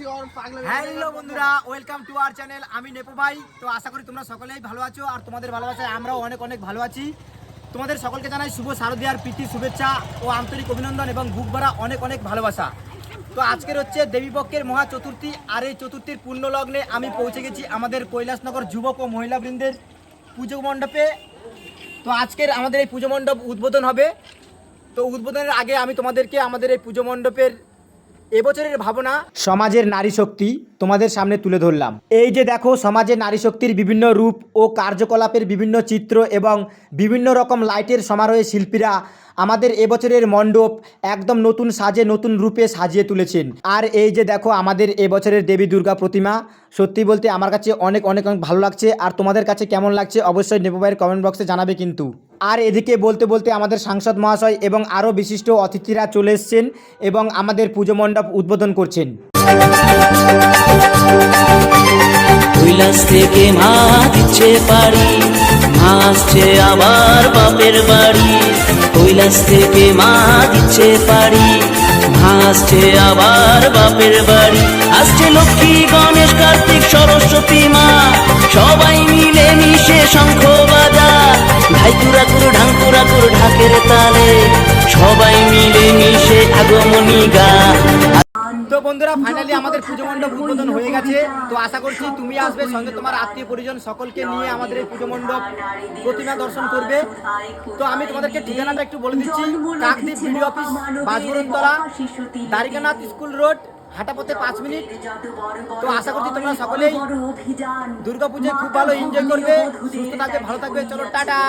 Hello বন্ধুরা, welcome to our channel. আমি nepo ভাই। তো আশা করি তোমরা সকলেই ভালো আছো, আর তোমাদের ভালোবাসায় আমরাও অনেক অনেক ভালো আছি। তোমাদের সকলকে জানাই শুভ শারদীয়ার প্রীতি শুভেচ্ছা ও আন্তরিক অভিনন্দন এবং বুক ভরা অনেক অনেক ভালোবাসা। তো আজকের হচ্ছে দেবীপক্ষের মহা চতুর্থী, আর এই চতুর্থীর পূর্ণ লগ্নে আমি পৌঁছে গেছি আমাদের কৈলাসনগর যুবক ও মহিলা বৃন্দের পুজো মণ্ডপে। তো আজকের আমাদের এই পুজো মণ্ডপ উদ্বোধন হবে। তো উদ্বোধনের আগে আমি তোমাদেরকে আমাদের এই পুজো মণ্ডপের এবছরের ভাবনা সমাজের নারী শক্তি তোমাদের সামনে তুলে ধরলাম। এই যে দেখো, সমাজের নারী শক্তির বিভিন্ন রূপ ও কার্যকলাপের বিভিন্ন চিত্র এবং বিভিন্ন রকম লাইটের সমারোহে শিল্পীরা আমাদের এবছরের মণ্ডপ একদম নতুন সাজে নতুন রূপে সাজিয়ে তুলেছেন। আর এই যে দেখো আমাদের এবছরের দেবী দুর্গা প্রতিমা, সত্যি বলতে আমার কাছে অনেক অনেক অনেক ভালো লাগছে। আর তোমাদের কাছে কেমন লাগছে অবশ্যই নেপো ভাইয়ের কমেন্ট বক্সে জানাবে কিন্তু। আর এদিকে বলতে বলতে আমাদের সাংসদ মহাশয় এবং আরও বিশিষ্ট অতিথিরা চলে এসছেন এবং আমাদের পুজো মণ্ডপ উদ্বোধন করছেন। কৈলাস থেকে মা দিচ্ছে পারি, মা আসছে আবার বাপের বাড়ি। কৈলাস থেকে মা দিচ্ছে পারি, মা আসছে আবার বাপের বাড়ি। আসছে লক্ষ্মী গণেশ কার্তিক সরস্বতী মা, সবাই মিলে মিশে শঙ্খ বাজা। ধাইতুরা কুর ঢাঙ্কুরা কুর ঢাকের তালে, সবাই মিলে মিশে আগমনী গা। তো বন্ধুরা, ফাইনালি আমাদের পুজো মণ্ডপ উদ্বোধন হয়ে গেছে। তো আশা করছি তুমি আসবে, সঙ্গে তোমার আত্মীয় পরিজন সকলকে নিয়ে আমাদের এই পুজো মণ্ডপ প্রতিমা দর্শন করবে। তো আমি তোমাদেরকে ঠিকানাটা একটু বলে দিচ্ছি। Kakdwip BDO office, Bajbarantala, Dwarikanath school road, হাঁটাপথে 5 মিনিট। তো আশা করছি তোমরা সকলেই দুর্গাপূজায় খুব ভালো এনজয় করবে, সুস্থ থাকবে, ভালো থাকবে। চলো টাটা।